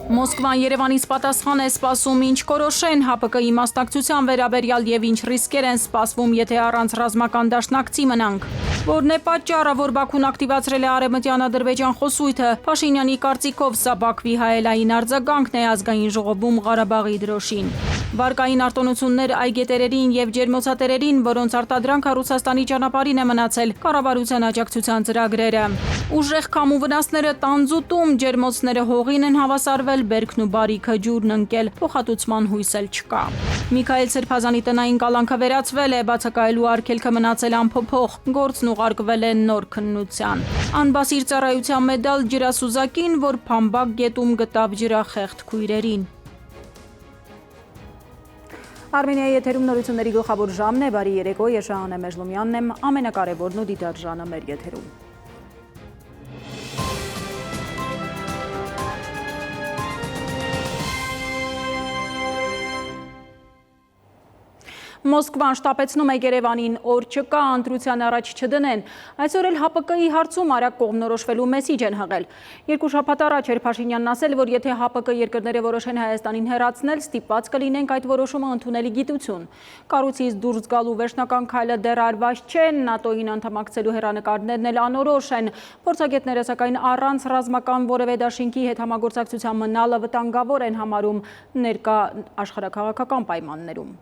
Մոսկվան Երևանից պատասխան է սպասում, ինչ կորոշեն ՀԱՊԿ-ի մասնակցության վերաբերյալ եւ ինչ ռիսկեր են սպասվում, եթե առանց ռազմական դաշնակցի մնանք։ Որն է պատճառը, որ Բաքուն ակտիվացրել է արևմտյան Ադրբեջան խոսույթը։ Փաշինյանի կարծիքով սա Բաքվի հայելային արձագանքն է ազգային ժողովում Ղարաբաղի դրոշին։ Վարկային արտոնություններ այգետերերին եւ ջերմոցատերերին, որոնց արտադրանքը Ռուսաստանի ճանապարհին է մնացել, կառավարության աջակցության ծրագրերը։ Ուժեղ քամու վնասները տանձուտում, ջերմոցները հողին են հավասարվել, բերքն ու բարիքը ջուրն ընկել, փոխհատուցման հույս էլ չկա։ Միքայել Սրբազանի տնային կալանքը վերացվել է, բացակայելու արգելքը մնացել անփոփոխ, գործն ուղարկվել է նոր քննության։ Անբասիր ծառայության մեդալ ջրասուզակին, որ Փամբակ գետում գտավ ջրախեղտ քույրերին։ Արմենիայի եթերում նորությունների գլխավոր ժամն է, բարի երեկո, ես Շահանե Մեժլումյանն եմ, ամենակարևորն ու դիտար ժանը մեր եթերում։ Մոսկվան շտապեցնում է Երևանին, օր չկա, ընտրության առաջ չդնեն։ Այսօր էլ ՀԱՊԿ-ի հարցում արագ կողմնորոշվելու մեսիջ են հղել։ Երկու շաբաթ առաջ էր Փաշինյանն ասել, որ եթե ՀԱՊԿ երկրները որոշեն Հայաստանին հեռացնել, ստիպված կլինենք այդ որոշումը ընդունելի գիտություն։ Կառույցից դուրս գալու վերջնական քայլը դեռ արված չէ, ՆԱՏՕ-ին անդամակցելու հեռանկարներն էլ անորոշ են։ Փորձագետները սակայն առանց ռազմական որևէ դաշինքի հետ համագործակցության մնալը վտանգավոր են համարում ներկա աշխարհաքաղաքական պայմաններում։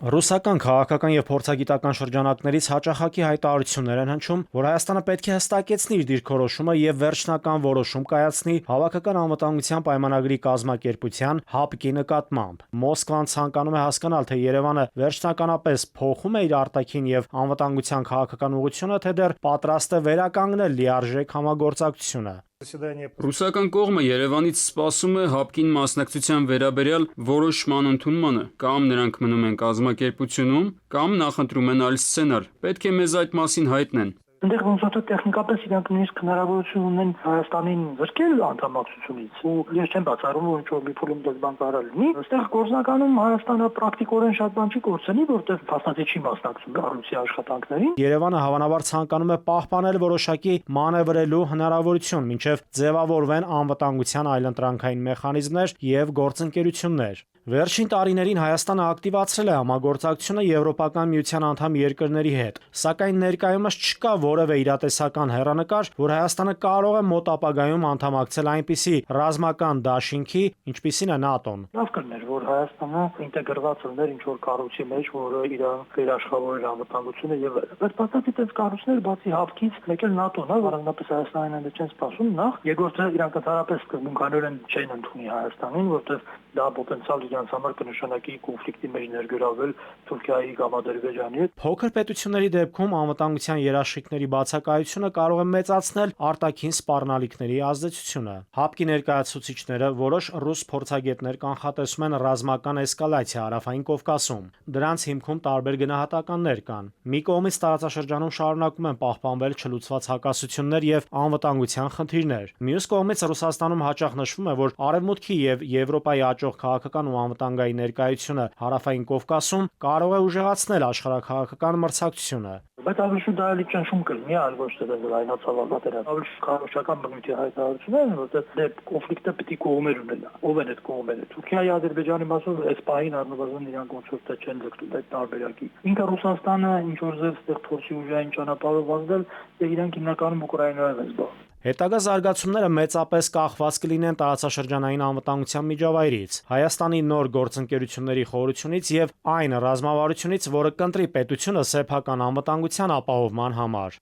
Ռուսական քաղաքական եւ փորձագիտական շրջանակներից հաճախակի հայտարարություններ են հնչում, որ Հայաստանը պետք է հստակեցնի իր դիրքորոշումը եւ վերջնական որոշում կայացնի Հավաքական անվտանգության պայմանագրի կազմակերպության ՀԱՊԿ-ի նկատմամբ։ Մոսկվան ցանկանում է հասկանալ, թե Երևանը վերջնականապես փոխում է իր արտաքին եւ անվտանգության քաղաքական ուղղությունը, թե դեռ պատրաստ է վերականգնել լիարժեք համագործակցությունը։ Ռուսական կողմը Երևանից սպասում է ՀԱՊԿ-ին մասնակցության վերաբերյալ որոշման ընդունմանը, կամ նրանք մնում են կազմակերպությունում, կամ նախընտրում են այլ սցենար։ Պետք է մեզ այդ մասին հայտնեն։ Այնտեղ ոնց որ տեխնիկապես իրանք նույնիսկ հնարավորություն ունեն Հայաստանին զրկել անդամակցությունից, ու ես չեմ բացառում, որ ինչ-որ մի փուլում դες բան կարող լինի։ Այստեղ գործնականում Հայաստանը պրակտիկորեն շատ բան չի կորցնի, որտեղ փաստացի չի մասնակցում կառույցի աշխատանքներին։ Երևանը հավանաբար ցանկանում է պահպանել որոշակի մանևրելու հնարավորություն, մինչև ձևավորվեն անվտանգության այլընտրանքային մեխանիզմներ եւ գործընկերություններ։ Վերջին տարիներին Հայաստանը ակտիվացրել է համագործակցությունը Եվրոպական միության անդամ երկրների հետ, սակայն ներկայումս չկա որևէ իրատեսական հեռանկար, որ Հայաստանը կարող է մոտ ապագայում անդամակցել այնպիսի ռազմական դաշինքի, ինչպիսին է ՆԱՏՕ-ն։ Լավ կլիներ, որ Հայաստանը ինտեգրված լիներ ինչ-որ կառույցի մեջ, որը իր վերաշխավորել անվտանգությունը եւ այլն։ Բայց բացի այդ կառույցներ, բացի ՀԱՊԿ-ից, մեկ էլ ՆԱՏՕ-ն է, առանձնապես Հայաստանին այնպես չեն սպասում, նախ երկրորդը իրանք ընդհանրապես կմունքանորեն չեն ընդունի Հայաստանին, որտեղ դա պոտենցիալ իրանց համար կնշանակի կոնֆլիկտի մեջ ներգրավել Թուրքիայի կամ Ադրբեջանի հետ։ Փոքր պետությունների դեպքում անվտանգության երաշխիքների բացակայությունը կարող է մեծացնել արտաքին սպառնալիքների ազդեցությունը։ ՀԱՊԿ-ի ներկայացուցիչները որոշ ռուս փորձագետներ կանխատեսում են ռազմական էսկալացիա Հարավային Կովկասում։ Դրանց հիմքում տարբեր գնահատականներ կան։ Մի կողմից տարածաշրջանում շարունակում են պահպանվել չլուծված հակասություններ եւ անվտանգության խնդիրներ։ Մյուս կողմից Ռուսաստանում հաճախ նշվում է, որ Արևմուտքի եւ Եվրոպայի աճող քաղաքական ու անվտանգային ներկայությունը Հարավային Կովկասում կարող է ուժեղացնել աշխարհաքաղաքական մրցակցությունը։ Բայց ավելի դա էլի ճնշում կլինի, այլ ոչ թե լայնացավալ պատերազմ։ Ավելի քարոշչական բնույթի հայտարարություններ են, որտեղ դե կոնֆլիկտը պիտի կողմեր ունենա։ Ով են այդ կողմերը։ Թուրքիայի, Ադրբեջանի մասով այս պահին առնվազն իրանք ոնց որ չեն ձգտում այդ տարբերակի։ Ինքը Ռուսաստանը ինչ որ ձև այդտեղ փորձի ուժային ճանապարհով ազդել, դե իրանք հիմնականում Ուկրաինայով են զբաղվում։ Հետագա զարգացումները մեծապես կախված կլինեն տարածաշրջանային անվտանգության միջավայրից, Հայաստանի նոր գործընկերությունների խորությունից եւ այն ռազմավարությունից, որը կընտրի պետությունը սեփական անվտանգության ապահովման համար։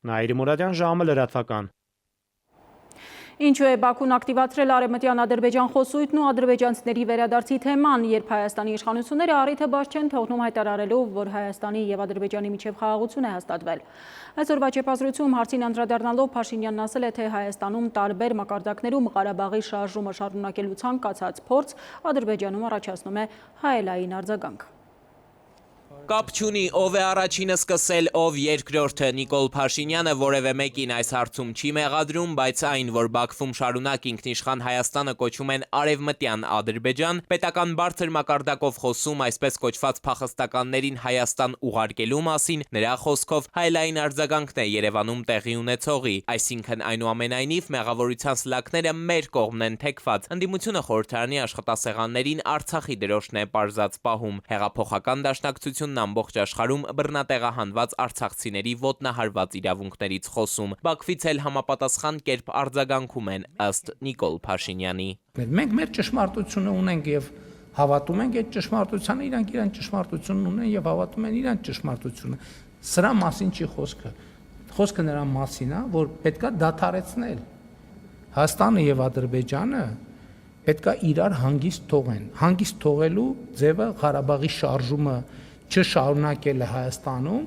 Նաիրի Մուրադյան, ժամը լրատվական։ Ինչու է Բաքուն ակտիվացրել արևմտյան Ադրբեջան խոսույթն ու ադրբեջանցիների վերադարձի թեման, երբ Հայաստանի իշխանությունները առիթը բաց չեն թողնում հայտարարելով, որ Հայաստանի եւ Ադրբեջանի միջև խաղաղություն է հաստատվել։ Այսօրվա ճեպազրույցում հարցին անդրադառնալով Փաշինյանն ասել է, թե Հայաստանում տարբեր մակարդակներում Ղարաբաղի շարժումը շարունակելու ցանկացած փորձ Ադրբեջանում առաջացնում է հայելային արձագանք։ Կապ չունի ով է առաջինը սկսել, ով երկրորդը։ Նիկոլ Փաշինյանը որևէ մեկին այս հարցում չի մեղադրում, բայց այն, որ Բաքվում շարունակ ինքնիշխան Հայաստանը կոչում են Արևմտյան Ադրբեջան, պետական բարձր մակարդակով խոսում այսպես կոչված փախստականներին Հայաստան ուղարկելու մասին, նրա խոսքով հայլային արձագանքն է Երևանում տեղի ունեցողի, այսինքն այնուամենայնիվ մեղավորության սլաքները մեր կողմն են թեքված։ Ընդդիմությունը խորհրդարանի աշխատասեղաններին Արցախի դրոշն է պարզած պահում։ Հեղափոխական դաշնակցությունն ամբողջ աշխարհում բռնատեղահանված արցախցիների ոտնահարված իրավունքներից խոսում։ Բաքվից էլ համապատասխան կերպ արձագանքում են ըստ Նիկոլ Փաշինյանի։ Մենք մեր ճշմարտությունը ունենք եւ հավատում ենք այդ ճշմարտությանը, իրանք իրան ճշմարտությունն ունեն եւ հավատում են իրան ճշմարտությունը։ Սրա մասին չի խոսքը։ Խոսքը նրա մասին է, որ պետքա դադարեցնել Հայաստանը եւ Ադրբեջանը պետքա իրար հանգիստ թողեն։ Հանգիստ թողելու ձևը Ղարաբաղի շարժումը չշարունակելը Հայաստանում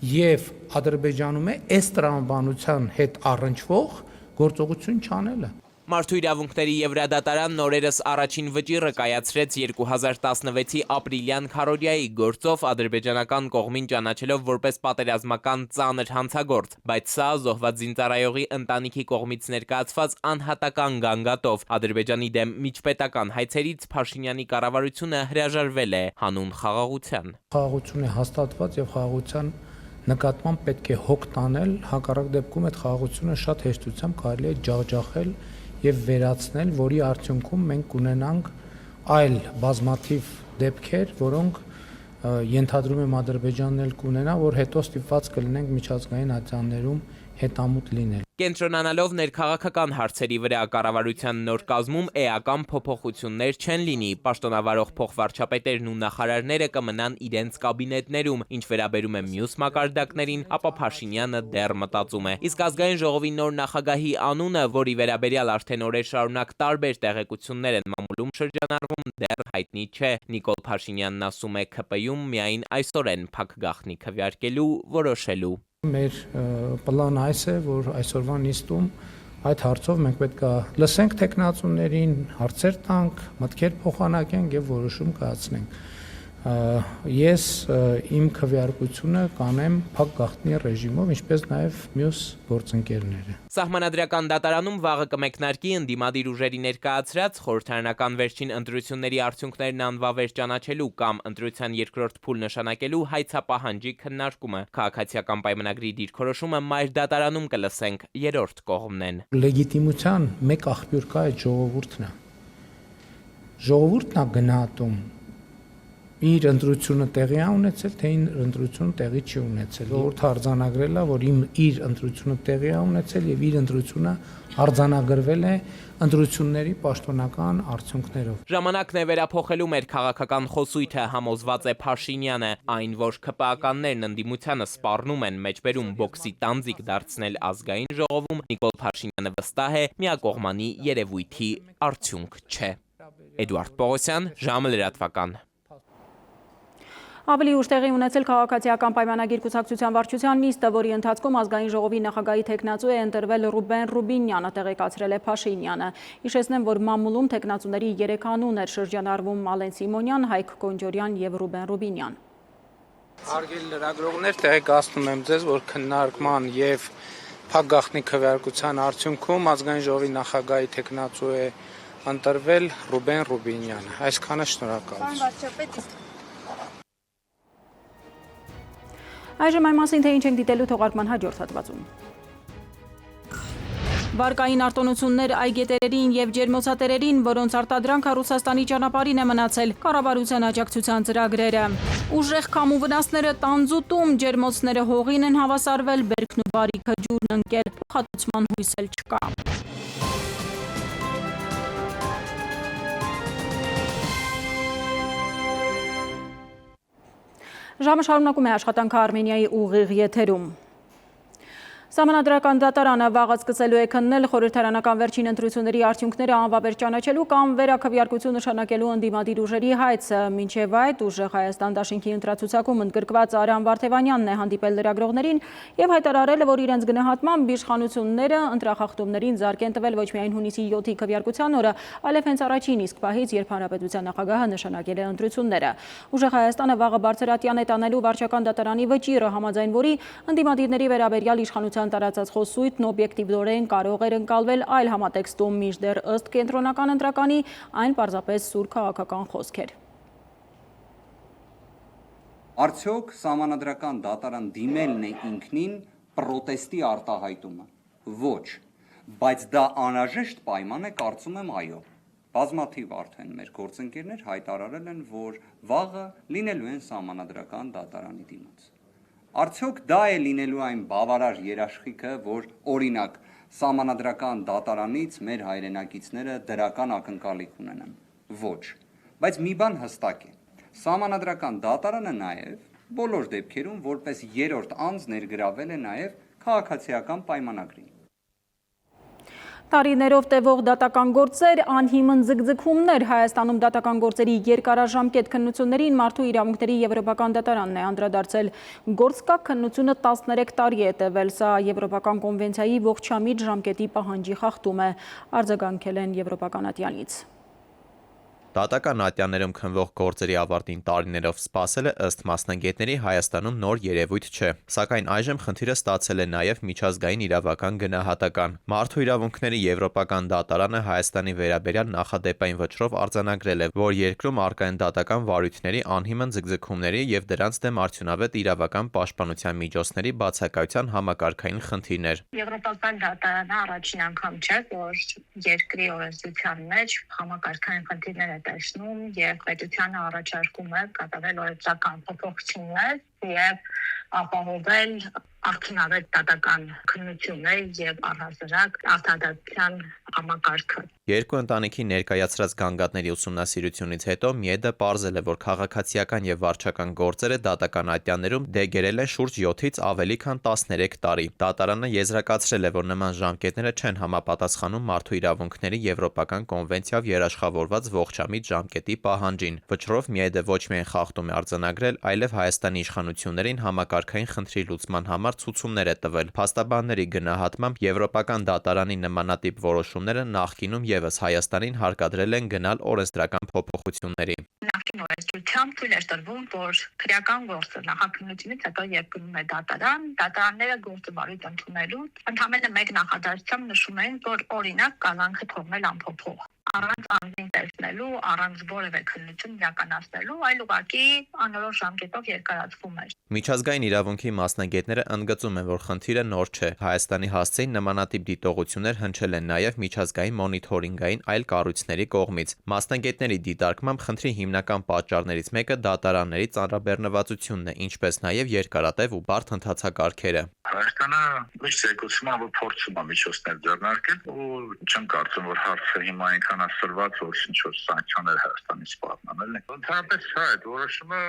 եւ Ադրբեջանում է այս տրամաբանության հետ առնչվող գործողություն չանելը։ Մարդու իրավունքների Եվրադատարանն օրերս առաջին վճիռը կայացրեց 2016-ի ապրիլյան քարոզիայի գործով ադրբեջանական կողմին ճանաչելով որպես պատերազմական ծանր հանցագործ, բայց սա զոհված զինծառայողի ընտանիքի կողմից ներկայացված անհատական գանգատով Ադրբեջանի դեմ միջպետական հայցերից Փաշինյանի կառավարությունը հրաժարվել է հանուն խաղաղության։ Խաղաղություն է հաստատված եւ խաղաղության նկատմամբ պետք է հոգ տանել, հակառակ դեպքում այդ խաղաղությունը շատ հեշտությամբ կարելի է ջախջախել եւ վերացնել, որի արդյունքում մենք կունենանք այլ բազմաթիվ դեպքեր, որոնք ենթադրում եմ Ադրբեջանն էլ կունենա, որ հետո ստիպված կլինենք միջազգային ատյաններում հետամուտ լինել։ Կենտրոնանալով ներքաղաքական հարցերի վրա կառավարության նոր կազմում էական փոփոխություններ չեն լինի, պաշտոնավարող փոխվարչապետերն ու նախարարները կմնան իրենց կաբինետներում, ինչ վերաբերում է մյուս մակարդակներին, ապա Փաշինյանը դեռ մտածում է։ Իսկ ազգային ժողովի նոր նախագահի անունը, որի վերաբերյալ արդեն օրեր շարունակ տարբեր տեղեկություններ են մամուլում շրջանառվում, դեռ հայտնի չէ։ Նիկոլ Փաշինյանն ասում է ՔՊ-ում միայն այսօր են փակ գաղտնի քվեարկելու, որոշելու։ Մեր պլանը այս է, որ այսօրվա նիստում այդ հարցով մենք պետք է լսենք տեխնացուներին, հարցեր տանք, մտքեր փոխանակենք եւ որոշում կայացնենք։ Ես իմ քվեարկությունը կանեմ փակ գաղտնի ռեժիմով, ինչպես նաեւ մյուս գործընկերները։ Սահմանադրական դատարանում վաղը կմեկնարկի ընդդիմադիր ուժերի ներկայացրած խորհրդարանական վերջին ընտրությունների արդյունքներն անվավեր ճանաչելու կամ ընտրության երկրորդ փուլ նշանակելու հայցապահանջի քննարկումը։ Քաղաքացիական պայմանագրի դիրքորոշումը մայր դատարանում կլսենք երրորդ կողմն են։ Լեգիտիմության մեկ աղբյուր կա այդ ժողովուրդն է։ Ժողովուրդն է գնահատում իր ընտրությունը տեղի է ունեցել, թե իր ընտրությունը տեղի չի ունեցել։ Ժողովուրդը արձանագրել է, որ իր ընտրությունը տեղի է ունեցել եւ իր ընտրությունը արձանագրվել է ընտրությունների պաշտոնական արդյունքներով։ Ժամանակն է վերափոխելու մեր քաղաքական խոսույթը, համոզված է Փաշինյանը, այն, որ ՔՊԱ-ականներն ընդդիմությանը սպառնում են մեջբերում բոքսի տանձիկ դարձնել ազգային ժողովում, Նիկոլ Փաշինյանը վստահ է միակողմանի երևույթի արդյունք չէ։ Էդուարդ Պողոսյան, ժամը լրատվական։ Ավելի ուշ տեղի ունեցել քաղաքացիական պայմանագիր կուսակցության վարչության նիստը, որի ընթացքում ազգային ժողովի նախագահի թեկնածու է ընտրվել Ռուբեն Ռուբինյանը, տեղեկացրել է Փաշինյանը։ Հիշեցնեմ, որ մամուլում թեկնածուների 3 անուն էր շրջանառվում Ալեն Սիմոնյան, Հայկ Կոնջորյան եւ Ռուբեն Ռուբինյան։ Հարգելի լրագրողներ, տեղեկացնում եմ ձեզ, որ քննարկման եւ փակ գաղտնի քվեարկության արդյունքում ազգային ժողովի նախագահի թեկնածու է ընտրվել Ռուբեն Ռուբինյանը։ Այսքանը շնորհակալություն։ Այժմ այն մասին, թե ինչ ենք դիտելու թողարկման հաջորդ հատվածում։ Վարկային արտոնություններ այգետերերին եւ ջերմոցատերերին, որոնց արտադրանքը Ռուսաստանի ճանապարհին է մնացել, կառավարության աջակցության ծրագրերը։ Ուժեղ քամու վնասները տանձուտում, ջերմոցները հողին են հավասարվել, բերքն ու բարիքը ջուրն ընկել, փոխհատուցման հույս էլ չկա։ Ժամը շարունակում է աշխատանքը Արմենիայի ուղիղ եթերում։ Սահմանադրական դատարանը վաղը սկսելու է քննել խորհրդարանական վերջին ընտրությունների արդյունքները անվավեր ճանաչելու կամ վերաքվեարկություն նշանակելու ընդդիմադիր ուժերի հայցը։ Մինչև այդ ուժեղ Հայաստան դաշինքի ընտրացուցակում ընդգրկված Արամ Վարդևանյանն է հանդիպել լրագրողներին եւ հայտարարել, որ իրենց գնահատմամբ իշխանությունները ընտրախախտումներին զարկ են տվել ոչ միայն հունիսի 7-ի քվեարկության օրը, այլև հենց առաջին իսկ պահից, երբ հանրապետության նախագահը նշանակել է ընտրությունները։ Ուժեղ Հայաստանը վաղը բարձրատյան է տանելու վարչական դատարանի վճիռը, համաձայն որի ընդդիմադիրների վերաբերյալ իշխանության տարածած խոսույթն օբյեկտիվորեն կարող էր ընկալվել այլ համատեքստում, մինչդեռ ըստ կենտրոնական ընտրականի այն պարզապես սուր քաղաքական խոսք էր։ Արդյոք սահմանադրական դատարան դիմելն է ինքնին պրոտեստի արտահայտումը։ Ոչ, բայց դա անհրաժեշտ պայման է, կարծում եմ, այո։ Բազմաթիվ արդեն մեր գործընկերներ հայտարարել են, որ վաղը լինելու են սահմանադրական դատարանի դիմաց։ Արդյոք դա է լինելու այն բավարար երաշխիքը, որ օրինակ սահմանադրական դատարանից մեր հայրենակիցները դրական ակնկալիք ունենան։ Ոչ, բայց մի բան հստակ է։ Սահմանադրական դատարանը նաև բոլոր դեպքերում որպես երրորդ անձ ներգրավել է նաև քաղաքացիական պայմանագրին։ Տարիներով տևող դատական գործեր, անհիմն ձգձգումներ Հայաստանում դատական գործերի երկարաժամկետ քննություններին Մարդու իրավունքների Եվրոպական դատարանն է անդրադարձել։ Գործկա քննությունը 13 տարի է տևել, սա Եվրոպական կոնվենցիայի ողջամիտ ժամկետի պահանջի խախտում է, արձագանքել են Եվրոպական ատյանից։ Դատական ատյաններում քննվող գործերի ավարտին տարիներով սպասելը ըստ մասնագետների Հայաստանում նոր երևույթ չէ, սակայն այժմ խնդիրը ստացել է նաև միջազգային իրավական գնահատական։ Մարդու իրավունքների Եվրոպական դատարանը Հայաստանի վերաբերյալ նախադեպային վճռով արձանագրել է, որ երկրում առկա են դատական վարույթների անհիմն ձգձգումների եւ դրանց դեմ արդյունավետ իրավական պաշտպանության միջոցների բացակայության համակարգային խնդիրներ։ Եվրոպական դատարանը առաջին անգամ չէ, որ երկրի օրենսդրության մեջ համակարգային խնդիրներ տեսնում եւ պետությանը առաջարկում է կատարել օրենսդրական փոփոխություններ եւ ապահովել արդյունավետ դատական քննություններ եւ առհասարակ արտադատության համակարգը։ Երկու ընտանիքի ներկայացրած գանգատների ուսումնասիրությունից հետո ՄԻԵԴ-ը պարզել է, որ քաղաքացիական եւ վարչական գործերը դատական ատյաններում դեգերել են շուրջ 7-ից ավելի քան 13 տարի։ Դատարանը եզրակացրել է, որ նման ժամկետները չեն համապատասխանում Մարդու իրավունքների Եվրոպական կոնվենցիայով երաշխավորված ողջամիտ ժամկետի պահանջին։ Վճռով ՄԻԵԴ-ը ոչ միայն խախտում է արձանագրել, այլև Հայաստանի իշխանություններին համակարգային խնդրի լուծման համար ցուցումներ է տվել։ Փաստաբանների գնահատմամբ Եվրոպական դատարանի նմանատիպ որոշումները նախկինում եւս Հայաստանին հարկադրել են գնալ օրենսդրական փոփոխությունների։ Նախկին օրենսդրությամբ թույլ է տրվում, որ քրեական գործը նախաքննությունից հետո երբ գնում է դատարան, դատարանները գործը վարույթ ընդունելու ընդամենը մեկ նախադասությամբ նշում են, որ օրինակ կալանքը թողնել անփոփոխ, առանց անձին տեսնելու, առանց որևէ քննություն իրականացնելու, այլ ուղղակի անորոշ ժամկետով երկարացվում է։ Միջազգային իրավունքի մասնագետները ընդգծում են, որ խնդիրը նոր չէ։ Հայաստանի հասցեին նմանատիպ դիտողություններ հնչել են նաև միջազգային մոնիթորինգային այլ կառույցների կողմից։ Մասնագետների դիտարկմամբ խնդրի հիմնական պատճառներից մեկը դատարանների ծանրաբեռնվածությունն է, ինչպես նաև երկարատև ու բարդ ընթացակարգերը։ Հայաստանը միշտ զեկուցում է, որ փորձում է միջոցներ ձեռնարկել ու չեմ կարծում, որ հարցը հիմա այնքան ասրված, որ ինչ-որ սանկցիաներ Հայաստանից սպառնան։ Ընդհանրապես սա այդ որոշումը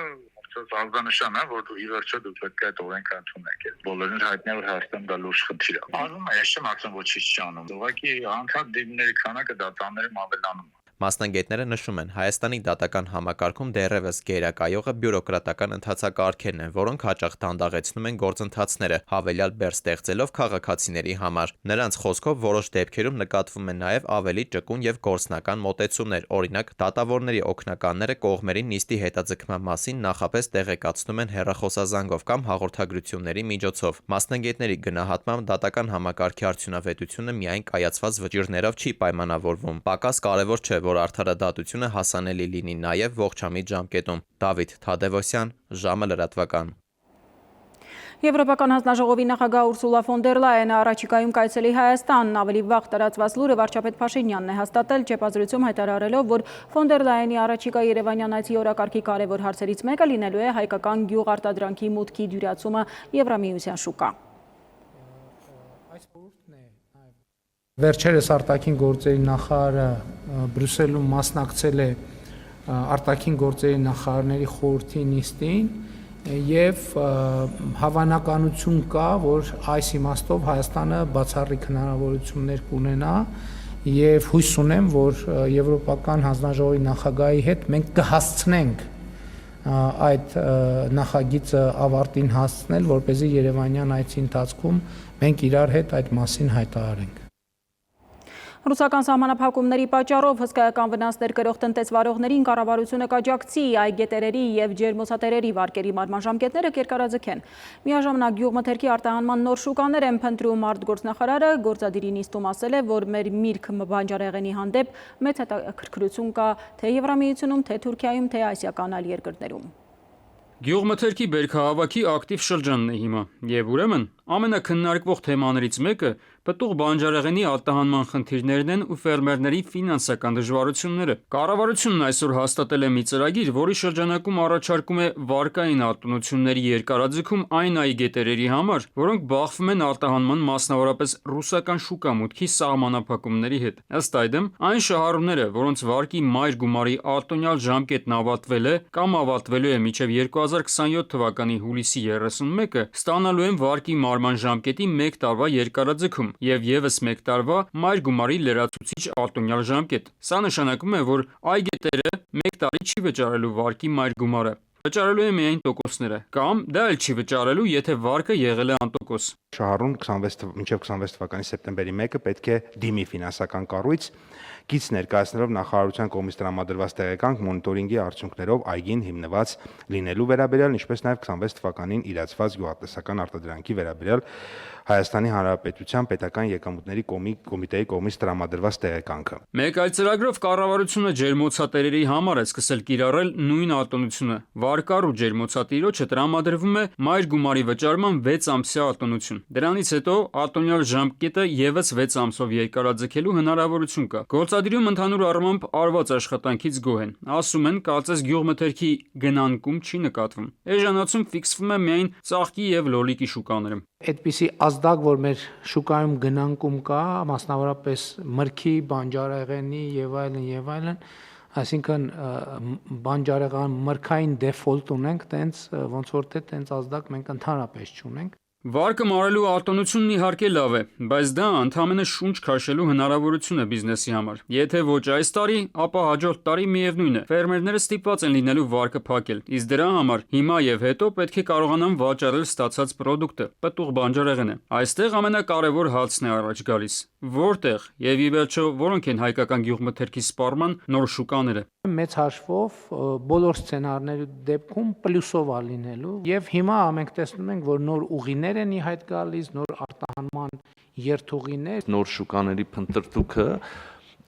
ազդանշան է, որ ի վերջո դուք պետք է այդ օրենքը ընդունեք։ Բոլորին հայտնի է, որ Հայաստանում դա լուրջ խնդիր է։ Ասում եմ, ես չեմ ասում ոչինչ չանում։ Ուղղակի անդադ դիմների քանակը դատարաններում ավելանում է։ Մասնագետները նշում են, Հայաստանի դատական համակարգում դեռևս գերակայողը բյուրոկրատական ընթացակարգերն են, որոնք հաճախ դանդաղեցնում են գործընթացները, հավելյալ բեռ ստեղծելով քաղաքացիների համար։ Նրանց խոսքով որոշ դեպքերում նկատվում են նաև ավելի ճկուն եւ գործնական մոտեցումներ, օրինակ դատավորների օգնականները կողմերի նիստի հետաձգման մասին նախապես տեղեկացնում են հեռախոսազանգով կամ հաղորդագրությունների միջոցով։ Մասնագետների գնահատմամբ դատական համակարգի արդյունավետությունը միայն կայացված վճիռներով չի պայմանավորվում։ Պակաս կարևոր չէ, որ արդարադատությունը հասանելի լինի նաև ողջամիտ ժամկետում։ Դավիթ Թադևոսյան, ժամը լրատվական։ Եվրոպական հանձնաժողովի նախագահ Ուրսուլա ֆոն դեր Լայենը առաջիկայում կայցելի Հայաստան, ավելի վաղ տարածված լուրը վարչապետ Փաշինյանն է հաստատել, ճեպազրույցում հայտարարելով, որ ֆոն դեր Լայենի առաջիկա Երևանյան այցի օրակարգի կարևոր հարցերից մեկը լինելու է հայկական գյուղարտադրանքի մուտքի դյուրացումը Եվրամիության շուկա։ Վերջերս արտաքին գործերի նախարարը Բրյուսելում մասնակցել է արտաքին գործերի նախարարների խորհրդի նիստին եւ հավանականություն կա, որ այս իմաստով Հայաստանը բացառիկ հնարավորություններ կունենա եւ հույս ունեմ, որ Եվրոպական հանձնաժողովի նախագահի հետ մենք կհասցնենք այդ նախագիծը ավարտին հասցնել, որպեսզի Երևանյան այցի ընթացքում մենք իրար հետ այդ մասին հայտարարենք։ Ռուսական սահմանափակումների պատճառով հսկայական վնասներ կրող տնտեսվարողներին կառավարությունը կաջակցի այգետերերի եւ ջերմոցատերերի վարկերի մարման ժամկետները կերկարաձգեն։ Միաժամանակ գյուղմթերքի արտահանման նոր շուկաներ են փնտրում արտգործնախարարը, գործադիրի նիստում ասել է, որ մեր միրգ բանջարեղենի հանդեպ մեծ հետաքրքրություն կա թե Եվրամիությունում, թե Թուրքիայում, թե ասիական այլ երկրներում։ Գյուղմթերքի բերքահավաքի ակտիվ շրջանն է հիմա, եւ ուրեմն ամենակննարկվող թեմաներից մեկը պտուղ բանջարեղենի արտահանման խնդիրներն են ու ֆերմերների ֆինանսական դժվարությունները։ Կառավարությունն այսօր հաստատել է մի ծրագիր, որի շրջանակում առաջարկում է վարկային արտոնությունների երկարաձգում այն այգետերերի համար, որոնք բախվում են արտահանման մասնավորապես ռուսական շուկամուտքի սահմանափակումների հետ։ Ըստ այդմ, այն շահառուները, որոնց վարկի մայր գումարի արտոնյալ ժամկետն ավարտվել է կամ ավարտվելու է մինչև 2027 թվականի հուլիսի 31-ը, ստանալու են վարկի մարման ժամկետի 1 տարվա երկարաձգում եւ եւս 1 տարվա մայր գումարի լրացուցիչ արտոնյալ ժամկետ։ Սա նշանակում է, որ այգետերը 1 տարի չի վճարելու վարկի մայր գումարը, վճարելու է միայն տոկոսները, կամ դա էլ չի վճարելու, եթե վարկը եղել է անտոկոս։ Շահառուն մինչև 26 թվականի սեպտեմբերի 1-ը պետք է դիմի ֆինանսական կառույց, գիծ ներկայացնելով նախարարության կողմից տրամադրված տեղեկանք մոնիտորինգի արդյունքներով այգին հիմնված լինելու վերաբերյալ, ինչպես նաև 26 թվականին իրացված գյուղատնտեսական արտադրանքի վերաբերյալ Հայաստանի Հանրապետության պետական եկամուտների կոմիտեի կողմից տրամադրված տեղեկանքը։ Մեկ այլ ծրագրով կառավարությունը ջերմոցատերերի համար է սկսել կիրառել նույն արտոնությունը։ Վարկառու ջերմոցատիրոջը տրամադրվում է մայր գումարի վճարման 6 ամսյա արտոնություն։ Դրանից հետո արտոնյալ ժամկետը եւս 6 ամսով երկարաձգելու հնարավորություն կա։ Գործադիրում ընդհանուր առմամբ արված աշխատանքից գոհ են։ Ասում են, կարծես գյուղմթերքի գնանկում չի նկատվում։ Էժանացում ֆիքսվում է միայն ծաղկի եւ լոլիկի շուկաները։ Այդպիսի ազդակ, որ մեր շուկայում գնանկում կա, մասնավորապես մրգի, բանջարեղենի եւ այլն, այսինքն բանջարեղեն մրգային դեֆոլտ ունենք, տենց ոնց որ թե տենց ազդակ մենք ընդհանրապես չունենք։ Վարկը մարելու արտոնությունն իհարկե լավ է, բայց դա ընդհանրապես շունչ քաշելու հնարավորություն է բիզնեսի համար։ Եթե ոչ այս տարի, ապա հաջորդ տարի միևնույն է։ Ֆերմերները ստիպված են լինելու վարկը փակել, իսկ դրա համար հիմա եւ հետո պետք է կարողանան վաճառել ստացած պրոդուկտը՝ պտուղ բանջարեղենը։ Այստեղ ամենակարևոր հարցն է առաջ գալիս. որտեղ եւ ի վերջո որոնք են հայկական գյուղմթերքի սպառման նոր շուկաները։ Մեծ հաշվով բոլոր սցենարների դեպքում պլյուսով է լինելու եւ հիմա մենք տեսնում ենք, որ նոր ուղիներ են ի հայտ գալիս, նոր արտահանման երթուղիներ, նոր շուկաների փնտրտուքը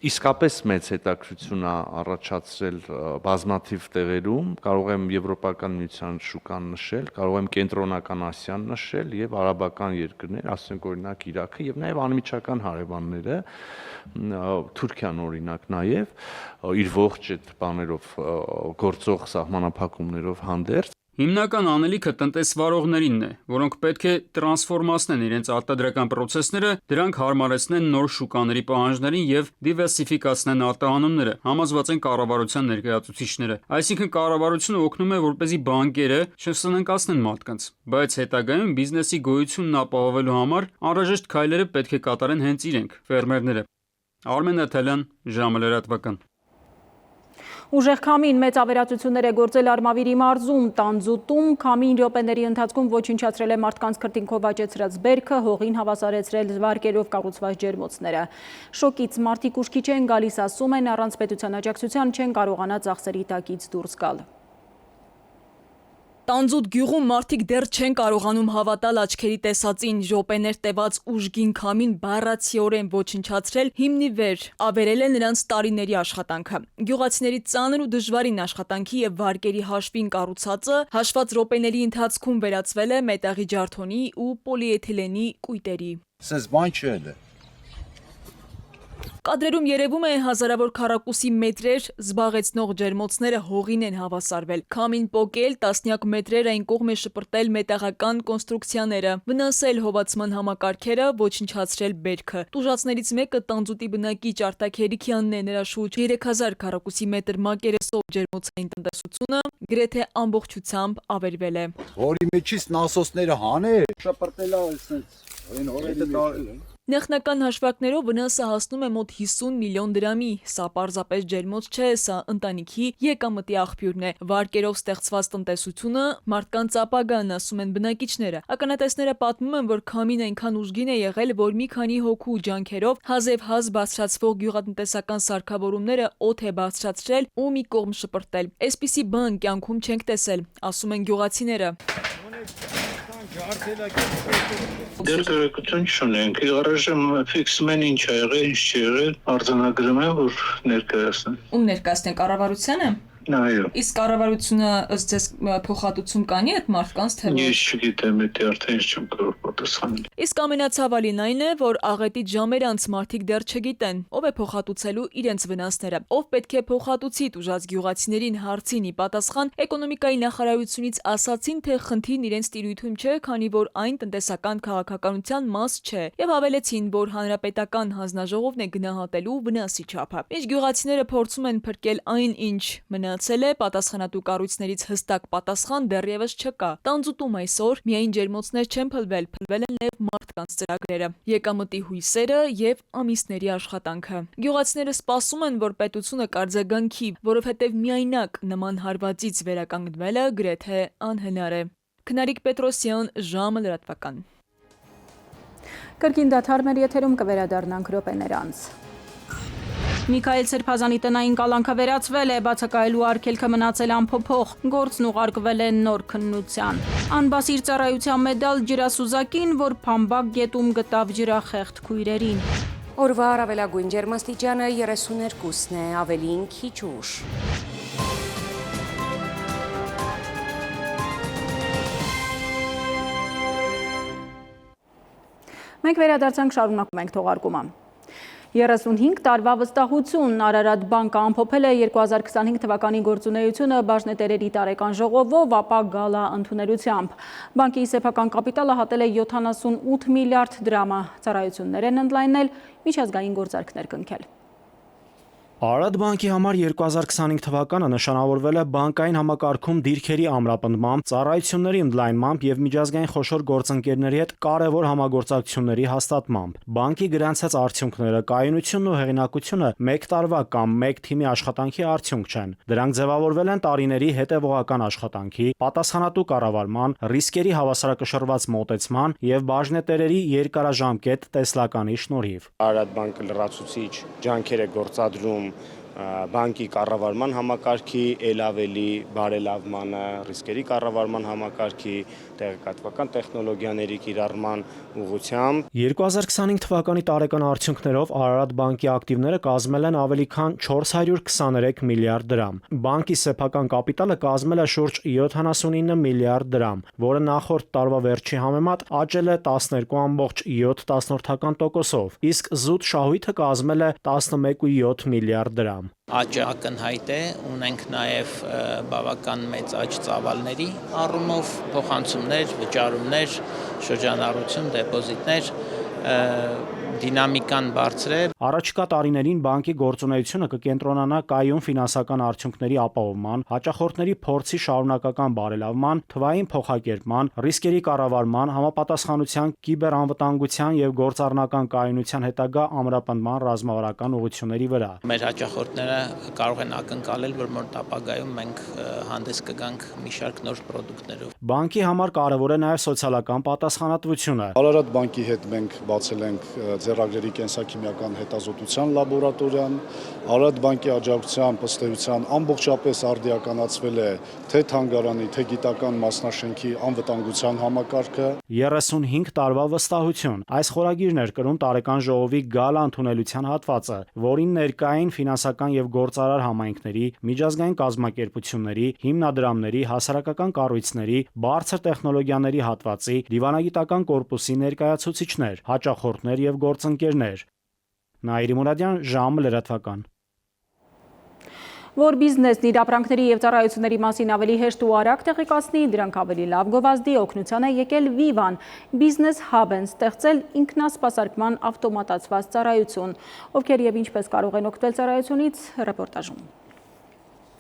իսկապես մեծ հետաքրքրություն է առաջացրել բազմաթիվ տեղերում, կարող եմ Եվրոպական միության շուկան նշել, կարող եմ Կենտրոնական Ասիան նշել եւ արաբական երկրներ, ասենք օրինակ Իրաքը եւ նաեւ անմիջական հարևանները, Թուրքիան օրինակ նաեւ իր ողջ այդ բաներով գործող սահմանափակումներով հանդերձ Հիմնական անելիքը տնտեսվարողներինն է, որոնք պետք է տրանսֆորմացնեն իրենց արտադրական պրոցեսները, դրանք հարմարեցնեն նոր շուկաների պահանջներին եւ դիվերսիֆիկացնեն արտահանումները, համոզված են կառավարության ներկայացուցիչները։ Այսինքն կառավարությունը օգնում է, որպեսզի բանկերը չսնանկացնեն մարդկանց, բայց հետագայում բիզնեսի գոյությունն ապահովելու համար անհրաժեշտ քայլերը պետք է կատարեն հենց իրենք՝ ֆերմերները։ Արմեն Աթալյան, ժամը լրատվական։ Ուժեղ քամին մեծ ավերածություններ է գործել Արմավիրի մարզում, Տանձուտում, քամին րոպեների ընթացքում ոչնչացրել է մարդկանց քրտինքով աճեցրած բերքը, հողին հավասարեցրել վարկերով կառուցված ջերմոցները։ Շոկից մարդիկ ուշքի չեն գալիս, ասում են, առանց պետության աջակցության չեն կարողանա ծախսերի տակից դուրս գալ։ Տանձուտ գյուղում մարդիկ դեռ չեն կարողանում հավատալ աչքերի տեսածին, րոպեներ տևած ուժգին քամին բառացիորեն ոչնչացրել հիմնի վեր, ավերել է նրանց տարիների աշխատանքը։ Գյուղացիների ծանր ու դժվարին աշխատանքի եւ վարկերի հաշվին կառուցածը հաշված րոպեների ընթացքում վերածվել է մետաղի ջարդոնի ու պոլիէթիլենի կույտերի։ Սենց բան չէ։ Կադրերում երևում է հազարավոր քառակուսի մետրեր զբաղեցնող ջերմոցները հողին են հավասարվել։ Քամին պոկել, տասնյակ մետրեր այն կողմ է շպրտել մետաղական կոնստրուկցիաները, վնասել հովացման համակարգերը, ոչնչացրել բերքը։ Տուժածներից մեկը տանձուտի բնակիչ Արտակ Հերիքյանն է, նրա շուրջ 3000 քառակուսի մետր մակերեսով ջերմոցային տնտեսությունը գրեթե ամբողջությամբ ավերվել է։ Որի մեջից նասոսները հանել, շպրտել է այսպես, Նախնական հաշվարկներով վնասը հասնում է մոտ 50 միլիոն դրամի։ Սա պարզապես ջերմոց չէ, սա ընտանիքի եկամտի աղբյուրն է։ Վարկերով ստեղծված տնտեսությունը մարդկանց ապագան, ասում են բնակիչները։ Ականատեսները պատմում են, որ քամին այնքան ուժգին է եղել, որ մի քանի հոգու ջանքերով հազև-հազ բարձրացվող գյուղատնտեսական սարքավորումները օդ է բարձրացրել ու մի կողմ շպրտել։ Այսպիսի բան կյանքում չենք տեսել, ասում են գյուղացիները։ Դեռ գրակություն չունենք, առայժմ ֆիքսում են ինչ ա եղել, ինչ չի եղել, արձանագրում են, որ ներկայացնեն։ Ում ներկայացնեն, կառավարությանը։ Այո։ Իսկ կառավարությունը ըստ ձեզ փոխհատուցում կանի այդ մարդկանց թե Ես չգիտեմ, դա արդեն չեմ կարող պատասխանել։ Իսկ ամենացավալին այն է, որ աղետից ժամեր անց մարդիկ դեռ չգիտեն, ով է փոխհատուցելու իրենց վնասները, ով պետք է փոխհատուցի տուժած գյուղացիներին հարցին ի պատասխան էկոնոմիկայի նախարարությունից ասացին, թե խնդիրն իրենց տիրույթում չէ, քանի որ այն տնտեսական քաղաքականության մաս չէ, եւ հավելեցին, որ հանրապետական հանձնաժողովն է գնահատելու վնասի չափը։ Ինչ գյուղացիները փորձում են փրկել այն, ինչ մնացել է, պատասխանատու կառույցներից հստակ պատասխան դեռևս չկա։ Տանձուտում այսօր միայն ջերմոցներ չեն փլվել, փլվել են նաև մարդկանց ծրագրերը, եկամտի հույսերը եւ ամիսների աշխատանքը։ Գյուղացիները սպասում են, որ պետությունը կարձագանքի, որովհետեւ միայնակ նման հարվածից վերականգնվելը գրեթե անհնար է։ Քնարիկ Պետրոսյան, ժամը լրատվական։ Կրկին դադար մեր եթերում կվերադառնանք րոպեներ անց։ Միքայել Սրբազանի տնային կալանքը վերացվել է, բացակայելու արգելքը մնացել անփոփոխ, գործն ուղարկվել է նոր քննության։ Անբասիր ծառայության մեդալ ջրասուզակին, որ Փամբակ գետում գտավ ջրախեղտ քույրերին։ Օրվա առավելագույն ջերմաստիճանը 32-ն է, ավելին քիչ ուշ։ Մենք վերադարձանք, շարունակում ենք թողարկումը։ 35 տարվա վստահություն Արարատ բանկը ամփոփել է 2025 թվականի գործունեությունը բաժնետերերի տարեկան ժողովով, ապա գալա ընդունելությամբ։ Բանկի սեփական կապիտալը հատել է 78 միլիարդ դրամը, ծառայություններ են ընդլայնել, միջազգային գործարքներ կնքել։ Արարատ բանկի համար 2025 թվականը նշանավորվել է բանկային համակարգում դիրքերի ամրապնդմամբ, ծառայությունների ընդլայնմամբ եւ միջազգային խոշոր գործընկերների հետ կարևոր համագործակցությունների հաստատմամբ։ Բանկի գրանցած արդյունքները, կայունությունն ու հեղինակությունը մեկ տարվա կամ մեկ թիմի աշխատանքի արդյունք չեն։ Դրանք ձևավորվել են տարիների հետևողական աշխատանքի, պատասխանատու կառավարման, ռիսկերի հավասարակշռված մոտեցման եւ բաժնետերերի երկարաժամկետ տեսլականի շնորհիվ։ Արարատ բանկը լրացուցիչ ջանքեր է գործադրում բանկի կառավարման համակարգի ել ավելի բարելավմանը, ռիսկերի կառավարման համակարգի, տեղեկատվական տեխնոլոգիաների կիրառման ուղղությամբ։ 2025 թվականի տարեկան արդյունքներով Արարատ բանկի ակտիվները կազմել են ավելի քան 423 միլիարդ դրամ։ Բանկի սեփական կապիտալը կազմել է շուրջ 79 միլիարդ դրամ, որը նախորդ տարվա վերջի համեմատ աճել է 12.7%-ով, իսկ զուտ շահույթը կազմել է 11.7 միլիարդ դրամ։ Աճը ակնհայտ է, ունենք նաև բավական մեծ աճ ծավալների առումով, փոխանցումներ, վճարումներ, շրջանառություն, դեպոզիտներ, դինամիկան բարձր է։ Առաջիկա տարիներին բանկի գործունեությունը կկենտրոնանա կայուն ֆինանսական արդյունքների ապահովման, հաճախորդների փորձի շարունակական բարելավման, թվային փոխակերպման, ռիսկերի կառավարման, համապատասխանության, կիբերանվտանգության եւ գործառնական կայունության հետագա ամրապնդման ռազմավարական ուղղությունների վրա։ Մեր հաճախորդները կարող են ակնկալել, որ մոտ ապագայում մենք հանդես կգանք մի շարք նոր պրոդուկտներով։ Բանկի համար կարևոր է նաև սոցիալական պատասխանատվությունը։ Արարատ բանկի հետ մենք բացել ենք ձեռագրերի կենսաքիմիական հետազոտության լաբորատորիան, Արարատ բանկի աջակցությամբ ըստ էության ամբողջապես արդիականացվել է թե թանգարանի, թե գիտական մասնաշենքի անվտանգության համակարգը։ 35 տարվա վստահություն։ Այս խորագիրն էր կրում տարեկան ժողովի գալա ընդունելության հատվածը, որին ներկային ֆինանսական եւ գործարար համայնքների, միջազգային կազմակերպությունների, հիմնադրամների, հասարակական կառույցների, բարձր տեխնոլոգիաների հատվածի, դիվանագիտական կորպուսի ներկայացուցիչներ, հաճախորդներ եւ գործընկերներ։ Նաիրի Մուրադյան, ժամը լրատվական։ Որ բիզնեսն իր ապրանքների և ծառայությունների մասին ավելի հեշտ ու արագ տեղեկացնի, դրանք ավելի լավ գովազդի օգնության է եկել Vivan Business Hub-ն ստեղծել ինքնասպասարկման ավտոմատացված ծառայություն, ովքեր և ինչպես կարող են օգտվել ծառայությունից ռեպորտաժում։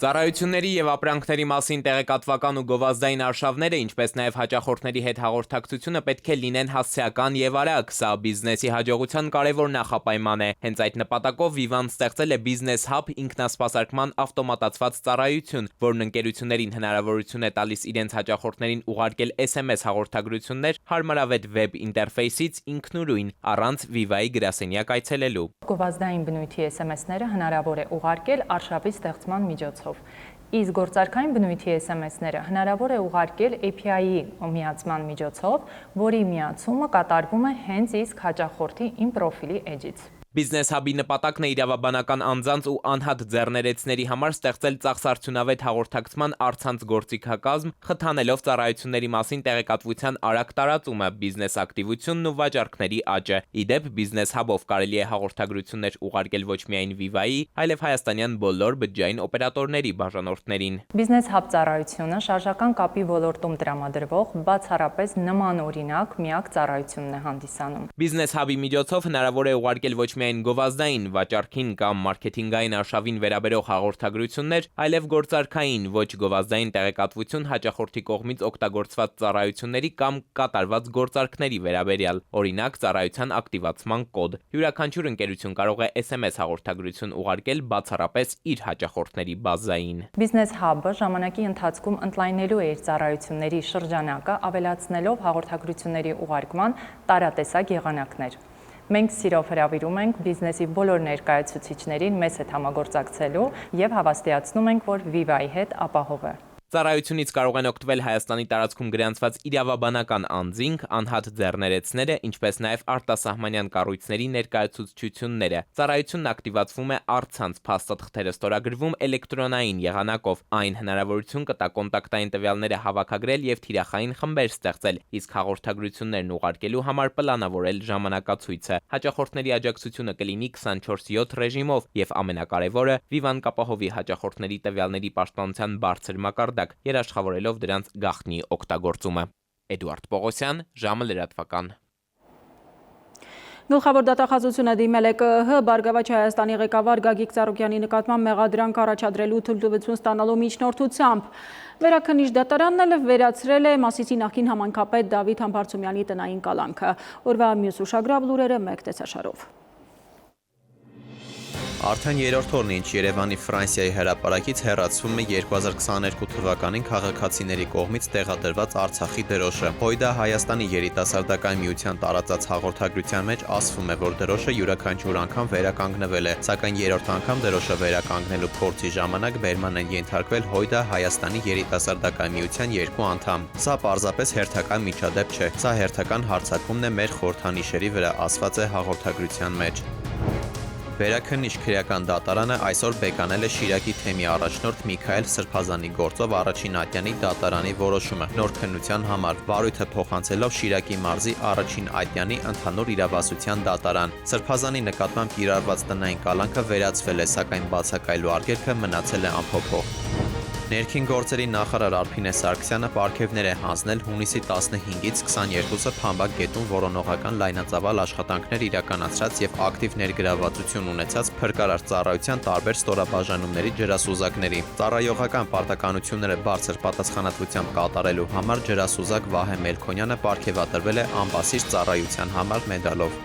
Ծառայությունների և ապրանքների մասին տեղեկատվական ու գովազդային արշավները, ինչպես նաև հաճախորդների հետ հաղորդակցությունը պետք է լինեն հասցեական և արագ, սա բիզնեսի հաջողության կարևոր նախապայման է։ Հենց այդ նպատակով Vivan ստեղծել է Business Hub ինքնասպասարկման ավտոմատացված ծառայություն, որն ընկերություններին հնարավորություն է տալիս իրենց հաճախորդներին ուղարկել SMS հաղորդագրություններ հարմարավետ վեբ ինտերֆեյսից ինքնուրույն, առանց Viva-ի գրասենյակ այցելելու։ Գովազդային բնույթի SMS-ները հնարավոր է ուղարկել արշավի ստեղծման միջոցով։ Իսկ գործարքային բնույթի SMS-ները հնարավոր է ուղարկել API-ի միացման միջոցով, որի միացումը կատարվում է հենց իսկ հաճախորդի իմ պրոֆիլի էջից։ Business Hub-ի նպատակն է իրավաբանական անձանց ու անհատ ձեռներեցների համար ստեղծել ծախսարդյունավետ հաղորդակցման առցանց գործիքակազմ, խթանելով ծառայությունների մասին տեղեկատվության արագ տարածումը, բիզնես ակտիվությունն ու վաճառքների աճը։ Ի դեպ, Business Hub-ով կարելի է հաղորդագրություններ ուղարկել ոչ միայն Viva-ի, այլև հայաստանյան բոլոր բջջային օպերատորների բաժանորդներին։ Business Hub ծառայությունը շարժական կապի ոլորտում տրամադրվող բացառապես նմանօրինակ միակ ծառայությունն է հանդիսանում։ Business Hub-ի միջոցով հնարավոր է ուղարկել ոչ միայն գովազդային, վաճառքին կամ մարքեթինգային արշավին վերաբերող հաղորդագրություններ, այլև գործարքային, ոչ գովազդային տեղեկատվություն հաճախորդի կողմից օգտագործված ծառայությունների կամ կատարված գործարքների վերաբերյալ, օրինակ ծառայության ակտիվացման կոդ։ Յուրաքանչյուր ընկերություն կարող է SMS հաղորդագրություն ուղարկել բացառապես իր հաճախորդների բազային։ Business Hub-ը ժամանակի ընթացքում ընդլայնելու է իր ծառայությունների շրջանակը, ավելացնելով հաղորդագրությունների ուղարկման տարատեսակ եղանակներ։ Մենք սիրով հրավիրում ենք բիզնեսի բոլոր ներկայացուցիչներին մեզ հետ համագործակցելու և հավաստիացնում ենք, որ Viva-ի հետ ապահով է։ Ծառայությունից կարող են օգտվել Հայաստանի տարածքում գրանցված իրավաբանական անձինք, անհատ ձեռներեցները, ինչպես նաև արտասահմանյան կառույցների ներկայացուցչությունները։ Ծառայությունն ակտիվացվում է առցանց, փաստաթղթերը ստորագրվում էլեկտրոնային եղանակով։ Այն հնարավորություն կտա կոնտակտային տվյալները հավաքագրել և թիրախային խմբեր ստեղծել, իսկ հաղորդագրություններն ուղարկելու համար պլանավորել ժամանակացույցը։ Հաճախորդների աջակցությունը կլինի 24/7 ռեժիմով և ամենակարևորը Vivan կապահովի հաճախորդների տվյալների պաշտպանության բարձր մակարդակ, երաշխավորելով դրանց գաղտնի օգտագործումը։ Էդուարդ Պողոսյան, ժամը լրատվական։ Գլխավոր դատախազությունը դիմել է ԿԸՀ Բարգավաճ Հայաստանի ղեկավար Գագիկ Ծառուկյանի նկատմամբ մեղադրանք առաջադրելու թույլտվություն ստանալու միջնորդությամբ։ Վերաքննիչ դատարանն էլ վերացրել է Մասիսի նախկին համայնքապետ Դավիթ Համբարձումյանի տնային կալանքը։ Օրվա մյուս ուշագրավ լուրերը մեկ տեսաշարով։ Արդեն երրորդ օրն է, ինչ Երևանի Ֆրանսիայի հրապարակից հեռացվում է 2022 թվականին քաղաքացիների կողմից տեղադրված Արցախի դրոշը։ Հույդա Հայաստանի երիտասարդական միության տարածած հաղորդագրության մեջ ասվում է, որ դրոշը յուրաքանչյուր անգամ վերականգնվել է, սակայն երրորդ անգամ դրոշը վերականգնելու փորձի ժամանակ բերման են ենթարկվել Հույդա Հայաստանի երիտասարդական միության 2 անդամ։ Սա պարզապես հերթական միջադեպ չէ, սա հերթական հարձակումն է մեր խորհրդանիշերի վրա, ասված է հաղորդագրության մեջ։ Վերաքննիչ քրեական դատարանը այսօր բեկանել է Շիրակի թեմի առաջնորդ Միքայել Սրբազանի գործով առաջին ատյանի դատարանի որոշումը նոր քննության համար, վարույթը փոխանցելով Շիրակի մարզի առաջին ատյանի ընդհանուր իրավասության դատարան։ Սրբազանի նկատմամբ կիրառված տնային կալանքը վերացվել է, սակայն բացակայելու արգելքը մնացել է անփոփոխ։ Ներքին գործերի նախարար Արփինե Սարգսյանը պարգևներ է հանձնել հունիսի 15-ից 22-ը Փամբակ գետում որոնողական լայնածավալ աշխատանքներ իրականացրած եւ ակտիվ ներգրավվածություն ունեցած փրկարար ծառայության տարբեր ստորաբաժանումների ջրասուզակների։ Ծառայողական պարտականությունները բարձր պատասխանատվությամբ կատարելու համար ջրասուզակ Վահե Մելքոնյանը պարգևատրվել է անբասիր ծառայության համար մեդալով։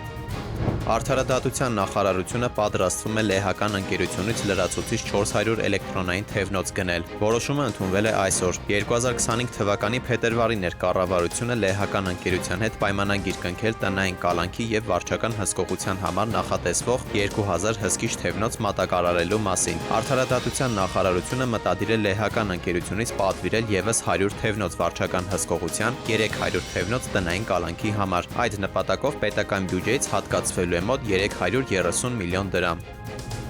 Արդարադատության նախարարությունը պատրաստվում է լեհական ընկերությունից լրացուցիչ 400 էլեկտրոնային թևնոց գնել։ Որոշումը ընդունվել է այսօր։ 2025 թվականի փետրվարին էր կառավարությունը լեհական ընկերության հետ պայմանագիր կնքել տնային կալանքի եւ վարչական հսկողության համար նախատեսվող 2000 հսկիչ թևնոց մատակարարելու մասին։ Արդարադատության նախարարությունը մտադիր է լեհական ընկերությունից պատվիրել եւս 100 թևնոց վարչական հսկողության, 300 թևնոց տնային կալանքի համար։ Այդ նպատակով պետական բյուջեից հատկացվելու է մոտ 330 միլիոն դրամ։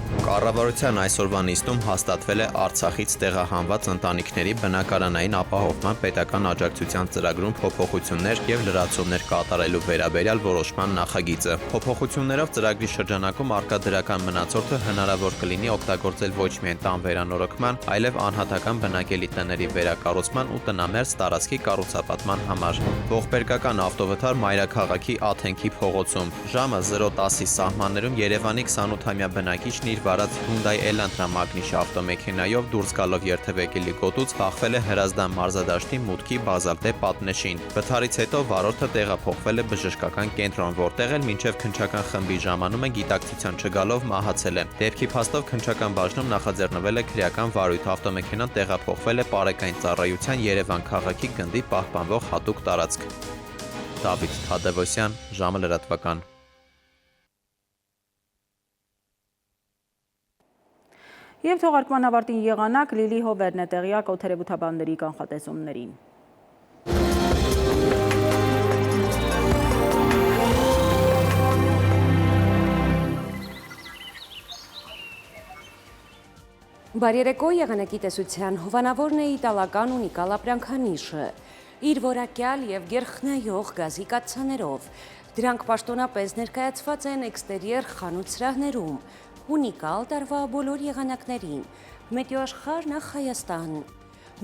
Կառավարության այսօրվա նիստում հաստատվել է Արցախից տեղահանված ընտանիքների բնակարանային ապահովման պետական աջակցության ծրագրում փոփոխություններ եւ լրացումներ կատարելու վերաբերյալ որոշման նախագիծը։ Փոփոխություններով ծրագրի շրջանակում արկա դրական մնացորդը հնարավոր կլինի օգտագործել ոչ միայն տան վերանորոգման, այլև անհատական բնակելի տների վերակառուցման ու տնամերձ տարածքի կառուցապատման համար։ Ողբերգական ավտովթար Մայրաքաղաքի Աթենքի փողոցում ժամը 0:10-ի սահմաններում Երևանի 28-ամյա բնակիչն իր վարած Hyundai Elantra մագնիշ ավտոմեքենայով դուրս գալով երթևեկելի գոտուց փախվել է Հրազդան մարզադաշտի մուտքի բազալտե պատնեշին։ Վթարից հետո վարորդը տեղափոխվել է բժշկական կենտրոն, որտեղ էլ մինչև քննչական խմբի ժամանումը գիտակցության չգալով մահացել է։ Դեպքի փաստով քննչական բաժնում նախաձեռնվել է քրեական վարույթ, ավտոմեքենան տեղափոխվել է Պարեկային ծառայության Երևան քաղաքի գնդի պահպանվող հատուկ տարածք։ Դավիթ Թադևոսյան, ժամը լրատվական։ Եվ թողարկման ավարտին եղանակ Լիլի Հովերն է տեղյակ օդերևութաբանների կանխատեսումներին։ Բարերեկո եղանակի տեսության հովանավորն է իտալական ունիկալ ապրանքանիշը, իր որակյալ և գերխնայող գազի կաթսաներով։ Դրանք պաշտոնապես ներկայացված են էքստերիեր խանութ սրահներում, ունիկալ տարվա բոլոր եղանակներին, մետեոաշխարհ նախ Հայաստան։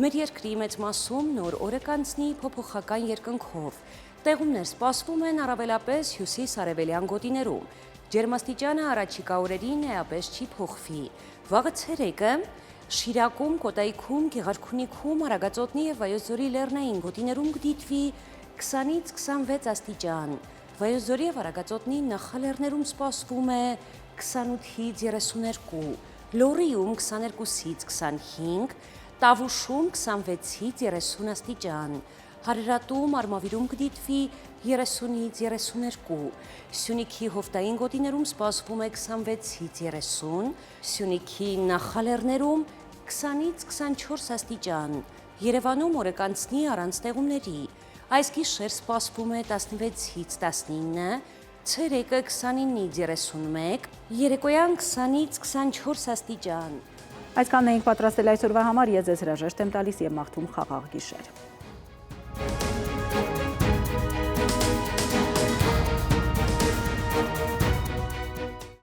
Մեր երկրի մեծ մասում նոր օրը կանցնի փոփոխական երկնքով, տեղումներ սպասվում են առավելապես հյուսիս-արևելյան գոտիներում, ջերմաստիճանը առաջիկա օրերին էապես չի փոխվի։ Վաղը ցերեկը Շիրակում, Կոտայքում, Գեղարքունիքում, Արագածոտնի և Վայոց ձորի լեռնային գոտիներում կդիտվի 20-ից 26 աստիճան։ Վայոց ձորի և Արագածոտնի նախալեռներում սպասվում է 28-ից 32, Լոռիում 22-ից 25, Տավուշում 26-ից 30 աստիճան, Հարարատում, Արմավիրում կդիտվի 30-ից 32, Սյունիքի հովտային գոտիներում սպասվում է 26-ից 30, Սյունիքի նախալեռներում 20-ից 24 աստիճան, Երևանում օրը կանցնի առանց տեղումների, այս գիշեր սպասվում է 16-ից 19, ցերեկը 29-ից 31, երեկոյան 20-ից 24 աստիճան։ Այսքանն էինք պատրաստել այսօրվա համար, ես ձեզ հրաժեշտ եմ տալիս և մաղթում խաղաղ գիշեր։